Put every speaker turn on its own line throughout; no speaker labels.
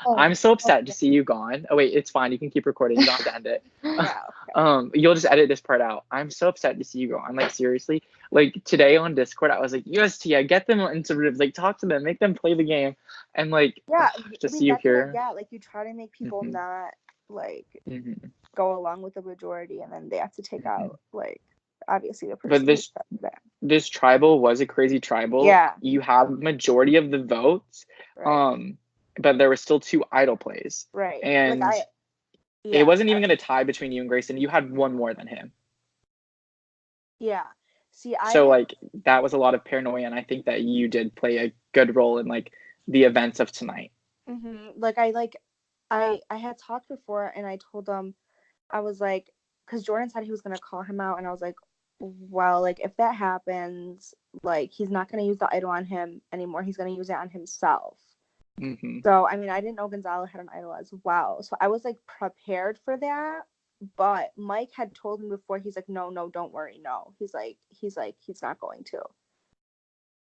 I'm so upset to see you gone. Oh wait, it's fine. You can keep recording. You don't have to end it.
Yeah, okay.
You'll just edit this part out. I'm so upset to see you gone. Like seriously, like today on Discord, I was like, yes, Tia, get them into rooms. Like talk to them, make them play the game, and like
Yeah,
to
I
see
mean
you
that's what I
here.
get. Like you try to make people
Hmm.
not like
Hmm.
go along with the majority, and then they have to take
Hmm.
out like obviously the
But
person who said that.
this tribal was a crazy tribal.
Yeah,
You have majority of the votes,
right,
um, but there were still two idol plays,
right. Like
and it
yeah,
wasn't even going to tie between you and Grayson. You had one more than him.
yeah. See, I
So
had
like that was a lot of paranoia, and I think that you did play a good role in like the events of tonight.
like I had talked before, and I told them I was like, because Jordan said he was gonna call him out, and I was like, well, like if that happens, like he's not gonna use the idol on him anymore. He's gonna use it on himself.
Hmm.
So I mean, I didn't know Gonzalo had an idol as well, so I was like prepared for that. But Mike had told me before. He's like, no, no, don't worry, no. He's not going to.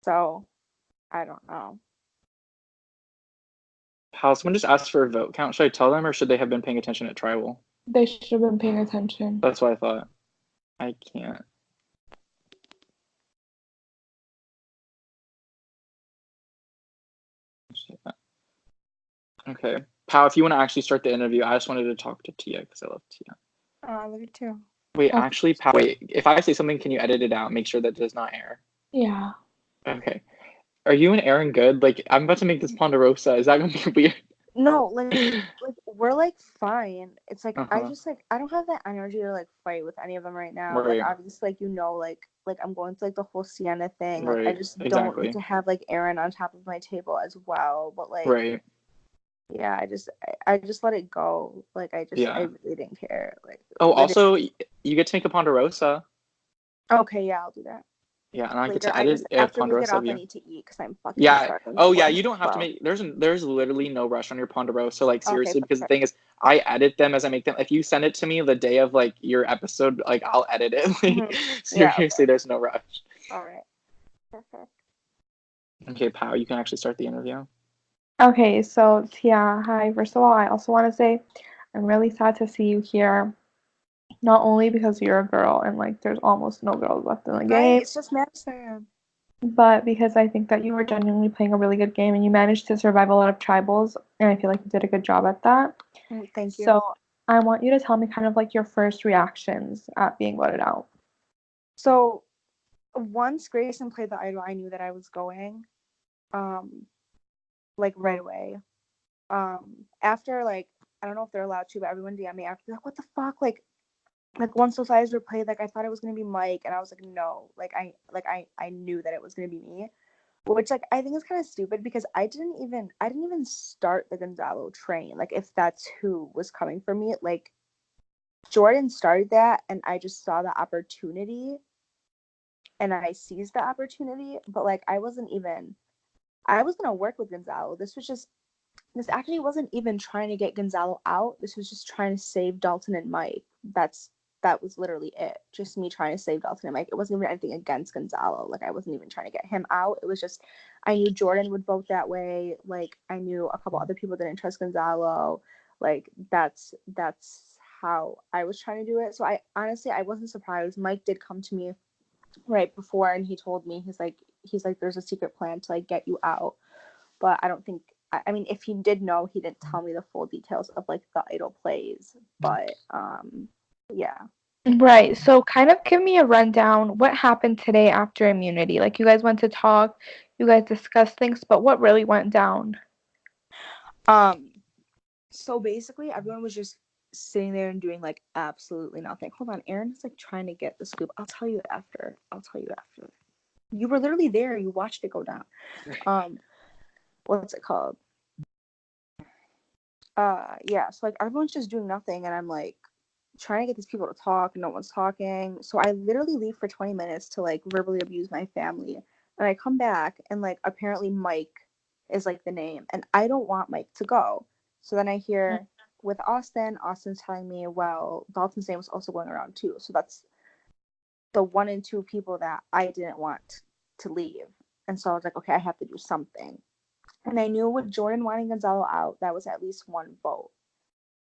So I don't know.
How someone just asked for a vote count. Should I tell them, or should they have been paying attention at tribal?
They should have been paying attention.
That's what I thought. I can't. Okay. Pal, if you want to actually start the interview, I just wanted to talk to Tia because I love Tia.
Oh, I love it too.
Wait,
Okay.
actually, Pal, wait. If I say something, can you edit it out? Make sure that does not air.
Yeah.
Okay. Are you and Aaron good? Like, I'm about to make this Ponderosa. Is that gonna be weird?
No, like we're like fine. It's like I
Uh-huh.
just like I don't have that energy to like fight with any of them right now. Like
Right.
obviously like like I'm going through like the whole Sienna thing. Like I
Right.
just don't need
Exactly.
to have like Aaron on top of my table as well. But like
Right.
yeah, I just let it go. Like I
Yeah.
really didn't care. Like
Oh,
the day.
also, you get to make a Ponderosa.
Okay, yeah, I'll do that
Yeah, and I get
later.
to
I just
edit a
after we get
Ponderosa of
off, I
you.
need to eat because I'm fucking
Yeah.
starving
Oh, yeah.
for
You don't have to
12.
make. There's literally no rush on your Ponderosa. Like
Okay,
seriously, because the
perfect.
thing is, I edit them as I make them. If you send it to me the day of like your episode, like I'll edit it. Like
Yeah.
seriously,
Okay.
there's no rush.
All right. Perfect.
Okay, Pal, you can actually start the interview.
Okay, so Tia, hi. First of all, I also want to say I'm really sad to see you here. Not only because you're a girl and like there's almost no girls left in the
Right.
game,
It's just Madison.
but because I think that you were genuinely playing a really good game and you managed to survive a lot of tribals, and I feel like you did a good job at that.
Thank you.
So I want you to tell me kind of like your first reactions at being voted out.
So once Grayson played the idol, I knew that I was going. Like right away. After like I don't know if they're allowed to, but everyone DM me after like what the fuck like once those eyes were played, like I thought it was gonna be Mike, and I was like no, I knew that it was gonna be me, which like I think is kind of stupid because I didn't even start the Gonzalo train. Like if that's who was coming for me, like Jordan started that, and I just saw the opportunity and I seized the opportunity, but like I was gonna work with Gonzalo. This actually wasn't even trying to get Gonzalo out. This was just trying to save Dalton and Mike. That was literally it. Just me trying to save Dalton and Mike. It wasn't even anything against Gonzalo. Like I wasn't even trying to get him out. It was just I knew Jordan would vote that way. Like I knew a couple other people didn't trust Gonzalo. Like that's how I was trying to do it. So I wasn't surprised. Mike did come to me right before and he told me he's like there's a secret plan to like get you out, but I don't think I mean if he did know he didn't tell me the full details of like the idol plays, but yeah.
Right. So kind of give me a rundown. What happened today after immunity? Like you guys went to talk, you guys discussed things, but what really went down?
um so basically everyone was just sitting there and doing like absolutely nothing. Hold on, Aaron is like trying to get the scoop. I'll tell you after. You were literally there, you watched it go down. um what's it called? Yeah, so like everyone's just doing nothing and I'm like trying to get these people to talk and no one's talking. So I literally leave for 20 minutes to like verbally abuse my family. And I come back and like apparently Mike is like the name and I don't want Mike to go. So then I hear with Austin's telling me, well, Dalton's name was also going around too. So that's the one and two people that I didn't want to leave. And so I was like, okay, I have to do something. And I knew with Jordan wanting Gonzalo out, that was at least one vote.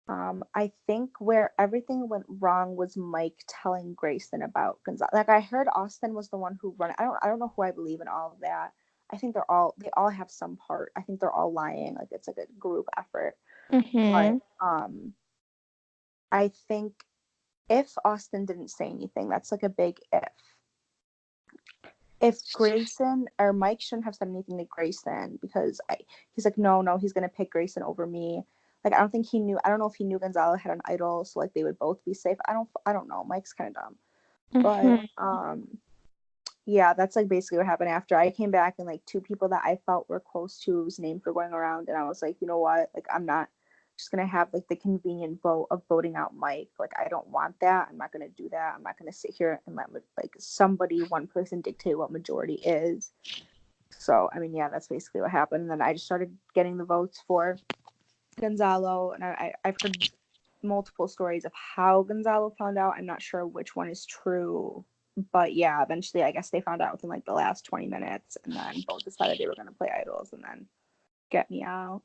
I think where everything went wrong was Mike telling Grayson about Gonzalo. Like I heard Austin was the one who run it. I don't know who I believe in all of that. I think they all have some part. I think they're all lying. Like it's like a group effort. But I think if Austin didn't say anything, that's like a big if. If Grayson or Mike shouldn't have said anything to Grayson because he's like, no, he's gonna pick Grayson over me. Like I don't think he knew. I don't know if he knew Gonzalo had an idol, so like they would both be safe. I don't know. Mike's kind of dumb, but yeah, that's like basically what happened after I came back, and like two people that I felt were close to was names were going around, and I was like, you know what? Like I'm not just gonna have like the convenient vote of voting out Mike. Like I don't want that. I'm not gonna do that. I'm not gonna sit here and let like one person dictate what majority is. So I mean, yeah, that's basically what happened. And then I just started getting the votes for Gonzalo, and I've heard multiple stories of how Gonzalo found out. I'm not sure which one is true, but yeah, eventually I guess they found out within like the last 20 minutes, and then both decided they were gonna play idols and then get me out.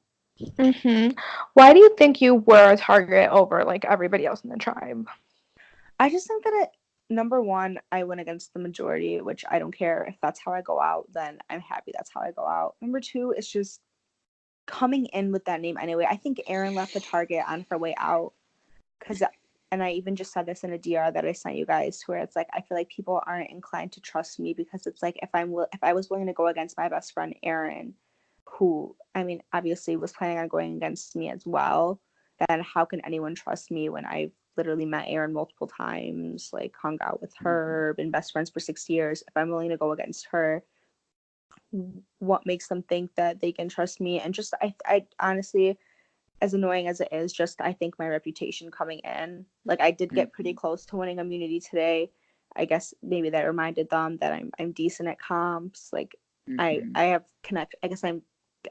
Why do you think you were a target over like everybody else in the tribe?
I just think that number one, I went against the majority, which I don't care if that's how I go out, then I'm happy that's how I go out. Number two, it's just coming in with that name anyway. I think Erin left the target on her way out because, and I even just said this in a DR that I sent you guys, to where it's like I feel like people aren't inclined to trust me because it's like if I was willing to go against my best friend Erin, who I mean obviously was planning on going against me as well, then how can anyone trust me when I've literally met Erin multiple times, like hung out with her, been best friends for 6 years? If I'm willing to go against her, what makes them think that they can trust me? And just I honestly, as annoying as it is, just I think my reputation coming in, like I did get pretty close to winning immunity today. I guess maybe that reminded them that I'm decent at comps. Like I have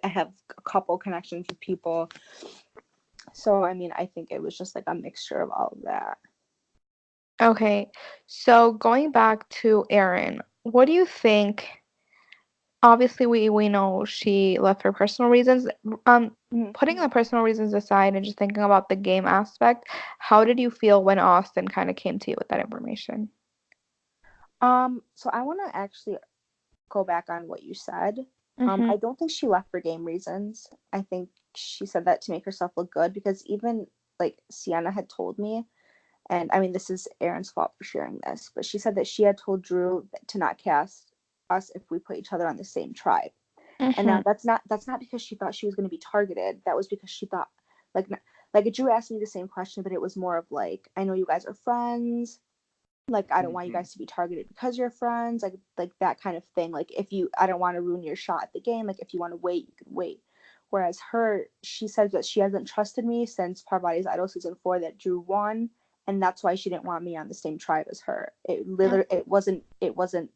I have a couple connections with people. So I mean, I think it was just like a mixture of all of that.
Okay, so going back to Erin, what do you think? Obviously, we know she left for personal reasons. Putting the personal reasons aside and just thinking about the game aspect, how did you feel when Austin kind of came to you with that information?
So I want to actually go back on what you said. I don't think she left for game reasons. I think she said that to make herself look good because even like Sienna had told me, and I mean this is Erin's fault for sharing this, but she said that she had told Drew to not cast us if we put each other on the same tribe. And now that's not because she thought she was going to be targeted. That was because she thought like Drew asked me the same question, but it was more of like, I know you guys are friends, like I don't want you guys to be targeted because you're friends, like that kind of thing. Like if you, I don't want to ruin your shot at the game, like if you want to wait you can wait. Whereas she said that she hasn't trusted me since Parvati's Idol season 4 that Drew won, and that's why she didn't want me on the same tribe as her. It wasn't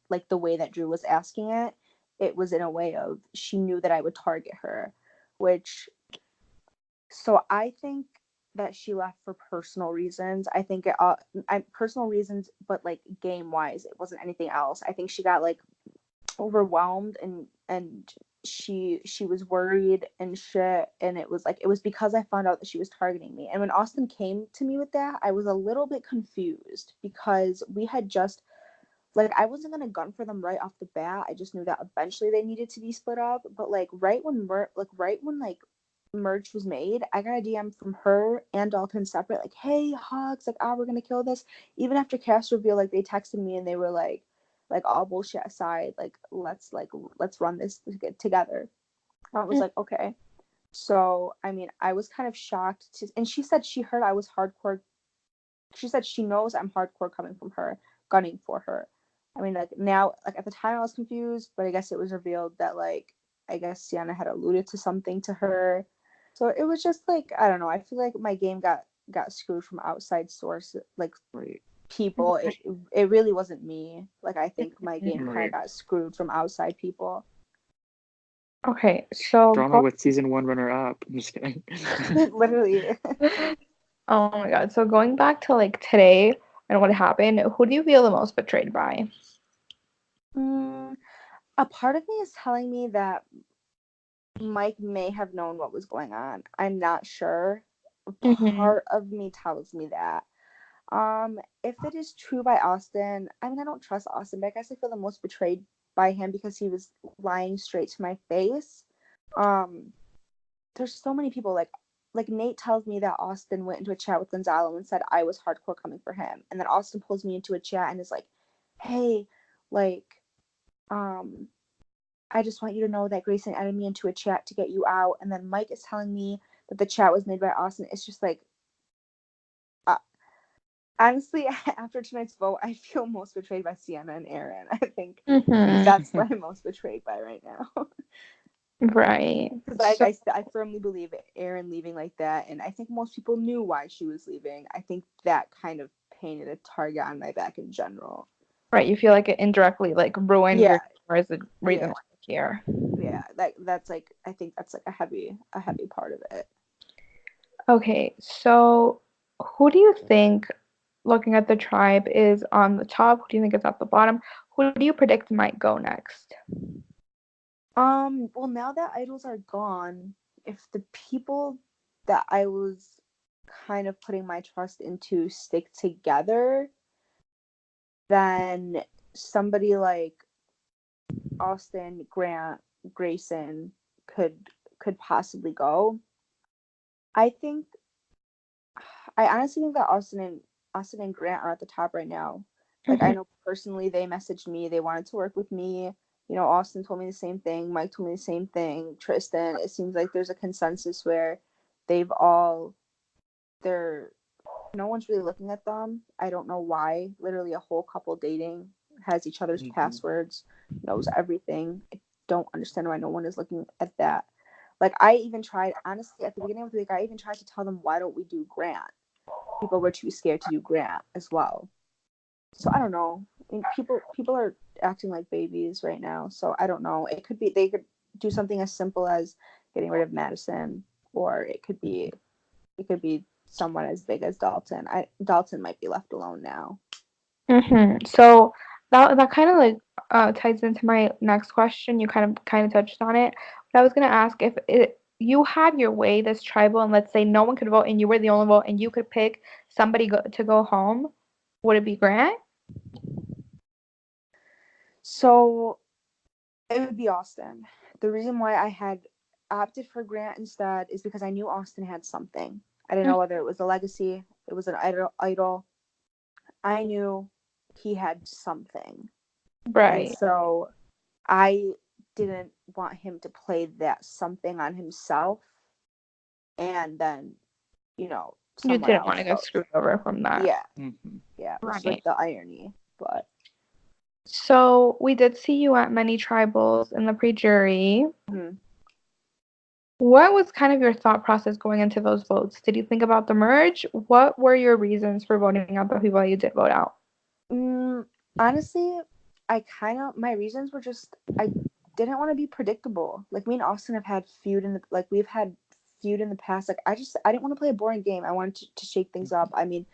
like the way that Drew was asking it. It was in a way of she knew that I would target her, which, so I think that she left for personal reasons. I think personal reasons, but like game wise, it wasn't anything else. I think she got like overwhelmed and she was worried and shit, and it was because I found out that she was targeting me. And when Austin came to me with that, I was a little bit confused because we had just, like, I wasn't gonna gun for them right off the bat. I just knew that eventually they needed to be split up. But like right when merge was made, I got a DM from her and Dalton separate, like, "Hey, Hogs, like, we're gonna kill this." Even after cast reveal, like, they texted me and they were like all bullshit aside, like, let's run this together. I was like, okay. So I mean, I was kind of shocked and she said she heard I was hardcore. She said she knows I'm hardcore coming from her, gunning for her. I mean, like now, like at the time I was confused, but I guess it was revealed that like I guess Sienna had alluded to something to her. So it was just like, I don't know. I feel like my game got screwed from outside source, like people. It really wasn't me. Like I think my game kind of got screwed from outside people.
Okay, so
Drama with season 1 runner up. I'm just kidding.
Literally.
Oh my god. So going back to like today and what happened, who do you feel the most betrayed by?
A part of me is telling me that Mike may have known what was going on. I'm not sure.
Mm-hmm.
Part of me tells me that. If it is true by Austin, I mean, I don't trust Austin, but I guess I feel the most betrayed by him because he was lying straight to my face. Um, there's so many people like Nate tells me that Austin went into a chat with Gonzalo and said I was hardcore coming for him, and then Austin pulls me into a chat and is like, "Hey, like, um, I just want you to know that Grayson added me into a chat to get you out," and then Mike is telling me that the chat was made by Austin. It's just like, uh, honestly, after tonight's vote, I feel most betrayed by Sienna and Aaron. I think
Mm-hmm.
that's what I'm most betrayed by right now.
Right.
Because
So,
I firmly believe Aaron leaving like that, and I think most people knew why she was leaving. I think that kind of painted a target on my back in general.
right, you feel like it indirectly like ruined
Yeah,
your career as the reason
yeah,
why you're here.
yeah. That's like I think that's like a heavy part of it.
Okay, so who do you think, looking at the tribe, is on the top? Who do you think is at the bottom? Who do you predict might go next?
Well, now that idols are gone, if the people that I was kind of putting my trust into stick together, then somebody like Austin, Grant, Grayson could possibly go. I think I honestly think that Austin and Grant are at the top right now. Like I
Mhm.
know personally they messaged me, they wanted to work with me. You know, Austin told me the same thing, Mike told me the same thing, Tristan. It seems like there's a consensus where they've all they're no one's really looking at them. I don't know why. Literally a whole couple dating, has each other's
Mm-hmm.
passwords, knows everything. I don't understand why no one is looking at that. Like I even tried, honestly, at the beginning of the week, I even tried to tell them why don't we do Grant. People were too scared to do Grant as well. So I don't know. I mean, people are acting like babies right now. So I don't know. It could be they could do something as simple as getting rid of Madison, or it could be someone as big as Dalton. Dalton might be left alone now.
So that kind of like ties into my next question. You kind of touched on it, but I was gonna ask if you had your way, this tribal, and let's say no one could vote, and you were the only vote, and you could pick somebody to go home. Would it be Grant?
So it would be Austin. The reason why I had opted for Grant instead is because I knew Austin had something. I didn't
Mm.
know whether it was a legacy, it was an idol. I knew he had something. And
Right.
so I didn't want him to play that something on himself and then,
You
someone
didn't want
else
to get
goes.
screwed over from that.
Yeah,
Mm-hmm.
yeah, which is like
Right.
the irony. But
So we did see you at many tribals in the pre-jury.
mhm.
What was kind of your thought process going into those votes? Did you think about the merge? What were your reasons for voting out the people that you did vote out?
Mm, honestly, my reasons were just I didn't want to be predictable. Like me and Austin have had feud in the like we've had feud in the past. Like I didn't want to play a boring game. I wanted to shake things up. I mean,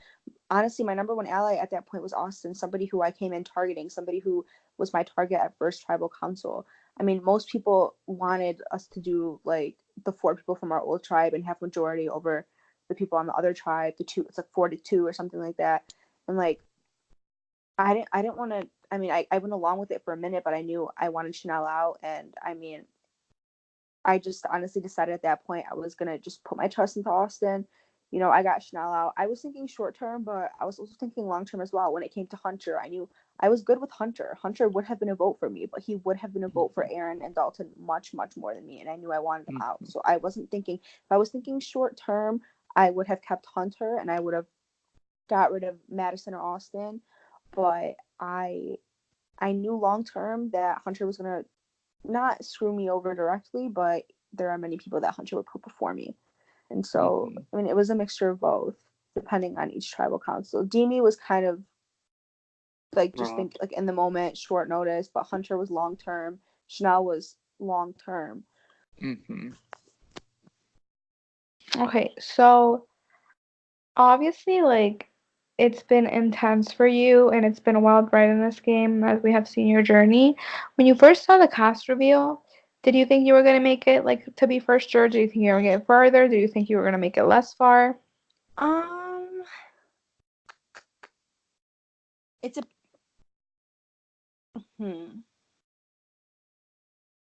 honestly, my number one ally at that point was Austin, somebody who I came in targeting, somebody who was my target at first tribal council. I mean, most people wanted us to do like the four people from our old tribe and have majority over the people on the other tribe. The two, it's like 4-2 or something like that. And like I didn't want to. I mean, I went along with it for a minute, but I knew I wanted Chanel out, and I mean, I just honestly decided at that point I was gonna just put my trust into Austin. You know, I got Chanel out. I was thinking short term, but I was also thinking long term as well. When it came to Hunter, I knew I was good with Hunter. Hunter would have been a vote for me, but he would have been a vote for Aaron and Dalton much, much more than me, and I knew I wanted them out.
Mm-hmm.
So I wasn't thinking. If I was thinking short term, I would have kept Hunter, and I would have got rid of Madison or Austin. But I knew long term that Hunter was gonna not screw me over directly, but there are many people that Hunter would put before me. And so,
Mm-hmm.
I mean, it was a mixture of both, depending on each tribal council. Demi was kind of like just
Rob.
think like in the moment, short notice, but Hunter was long term. Chanel was long term.
Mm-hmm.
Okay, so obviously, like, it's been intense for you and it's been a wild ride in this game as we have seen your journey. When you first saw the cast reveal, Did you think you were gonna make it like to be first juror? Do you think you were gonna get further? Do you think you were gonna make it less far?
Um, it's a hmm.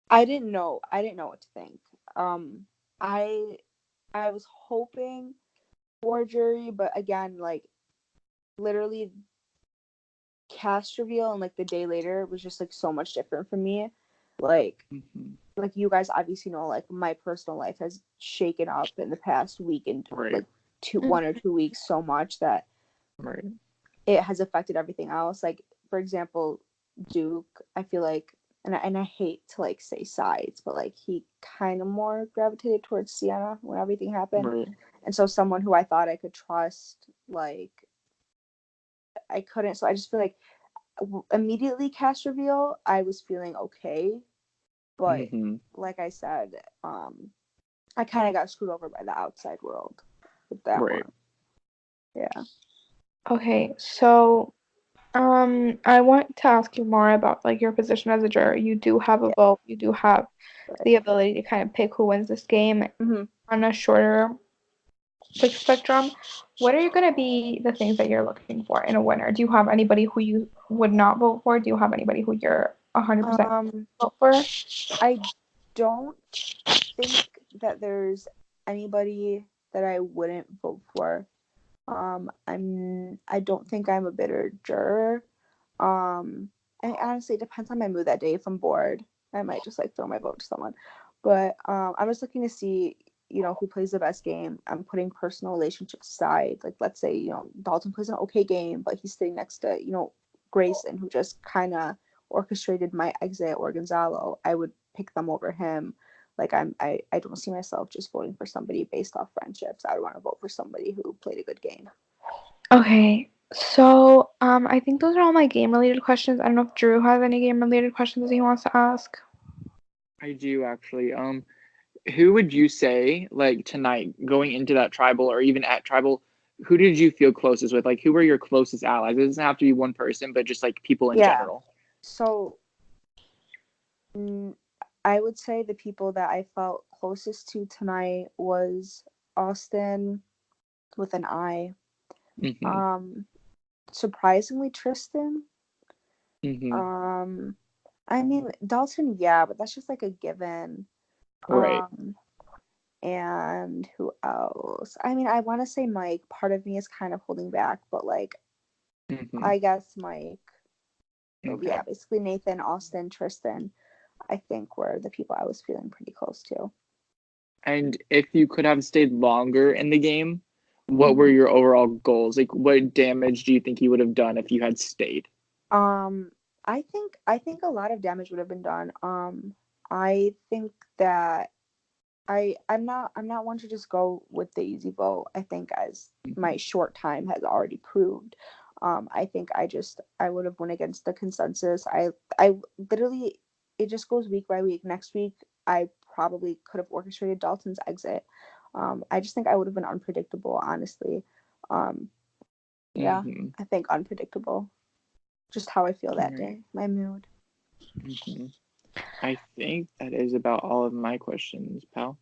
I didn't know. I didn't know what to think. Um, I I was hoping for jury, but again, like literally cast reveal and like the day later was just like so much different for me. Like
Mm-hmm.
like you guys obviously know, like my personal life has shaken up in the past week and
Right.
like
Mm.
1 or 2 weeks so much that
Right.
it has affected everything else. Like for example, Duke, I feel like, and I hate to like say sides, but like he kind of more gravitated towards Sienna when everything happened,
Right.
and so someone who I thought I could trust, like I couldn't. So I just feel like immediately cast reveal, I was feeling okay, but
Mm-hmm.
like I said, I kind of got screwed over by the outside world with that
Right.
one. Yeah.
Okay, so I want to ask you more about like your position as a juror. You do have a
Yeah.
vote. You do have
Right.
the ability to kind of pick who wins this game
Mm-hmm.
on a shorter like spectrum. What are you gonna be the things that you're looking for in a winner? Do you have anybody who you would not vote for? Do you have anybody who you're 100%
Um,
vote for?
I don't think that there's anybody that I wouldn't vote for. I don't think I'm a bitter juror. And honestly, it depends on my mood that day. If I'm bored, I might just like throw my vote to someone. But I'm just looking to see, who plays the best game. I'm putting personal relationships aside. Like let's say, Dalton plays an okay game, but he's sitting next to, Grayson, who just kind of orchestrated my exit, or Gonzalo. I would pick them over him. Like I don't see myself just voting for somebody based off friendships. I would want to vote for somebody who played a good game.
Okay, so I think those are all my game related questions. I don't know if Drew has any game related questions that he wants to ask.
I do actually. Who would you say, like tonight, going into that tribal or even at tribal, who did you feel closest with? Like, who were your closest allies? It doesn't have to be one person, but just like people in
Yeah.
general.
So I would say the people that I felt closest to tonight was Austin with an I.
Mm-hmm.
Um, Surprisingly Tristan.
Mm-hmm.
Um, I mean Dalton, yeah, but that's just like a given.
Right.
Um, and who else? I mean, I want to say Mike. Part of me is kind of holding back, but like
Mm-hmm.
I guess Mike. So
Okay.
yeah, basically Nathan, Austin, Tristan, I think were the people I was feeling pretty close to.
And if you could have stayed longer in the game, what were
Mhm.
your overall goals? Like, what damage do you think you would have done if you had stayed?
Um, I think a lot of damage would have been done. I think that I'm not one to just go with the easy vote. I think as
Mm-hmm.
my short time has already proved. I think I would have went against the consensus. I literally, it just goes week by week. Next week I probably could have orchestrated Dalton's exit. I just think I would have been unpredictable, honestly. Um, yeah,
Mm-hmm.
I think unpredictable. Just how I feel
All
that
right.
day, my mood.
Mm-hmm. I think that is about all of my questions, pal.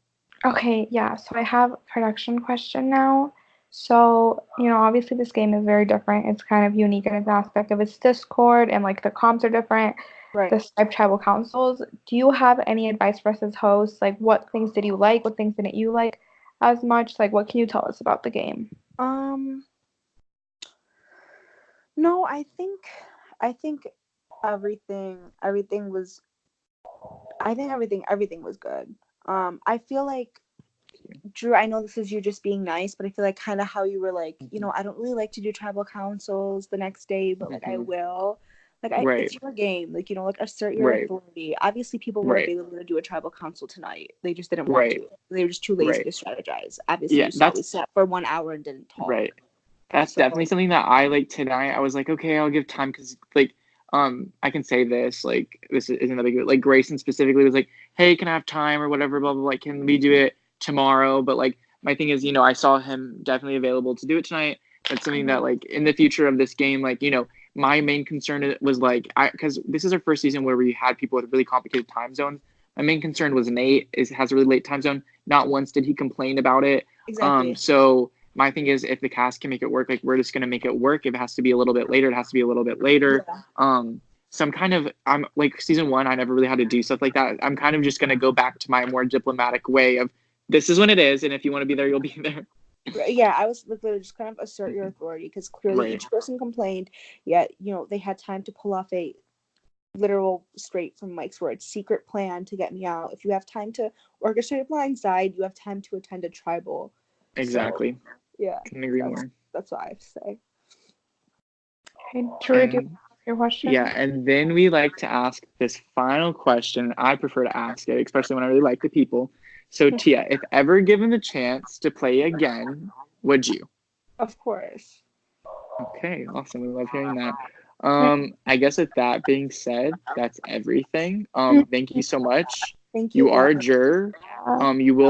Okay, yeah, so I have a production question now. So, obviously this game is very different. It's kind of unique in its aspect of its Discord and like the comps are different,
Right.
the Skype tribal councils. Do you have any advice for us as hosts? Like what things did you like? What things didn't you like as much? Like what can you tell us about the game?
Um, no, I think everything was I think everything was good. I feel like Drew, I know this is you just being nice, but I feel like kind of how you were like,
Mm-hmm.
I don't really like to do tribal councils the next day, but like I
Mm-hmm.
will. Like
Right.
it's your game. Like, like assert your
Right.
authority. Obviously people were
Right.
available to do a tribal council tonight. They just didn't want
Right.
to. They were just too lazy
Right.
to strategize. Obviously
Yeah,
you saw we
that's
sat for 1 hour and didn't talk.
right. That's definitely
So
something that I like tonight. I was like, okay, I'll give time because like I can say this, like this isn't a big like Grayson specifically was like, hey, can I have time or whatever, blah blah blah. Like, can we do it tomorrow? But like my thing is, I saw him definitely available to do it tonight. That's something that
mhm,
like in the future of this game, like, my main concern was like I because this is our first season where we had people with really complicated time zones. My main concern was Nate has a really late time zone. Not once did he complain about it.
Exactly.
So my thing is, if the cast can make it work, like we're just gonna make it work. If it has to be a little bit later, it has to be a little bit later.
Yeah.
Some kind of, I'm like season 1, I never really had to do stuff like that. I'm kind of just gonna go back to my more diplomatic way of this is when it is, and if you want to be there, you'll be there.
Yeah, I was literally just kind of assert your authority because clearly
Right.
each person complained, yet they had time to pull off a literal straight from Mike's words secret plan to get me out. If you have time to orchestrate a blindside, you have time to attend a tribal.
Exactly.
So, yeah,
Couldn't agree more.
that's what I have to say.
Okay, Drew, do you have your question?
Yeah, and then we like to ask this final question. I prefer to ask it, especially when I really like the people. So, Tia, if ever given the chance to play again, would you?
Of course.
Okay, awesome. We love hearing that. I guess with that being said, that's everything. Thank you so much.
Thank you.
You are a juror. You will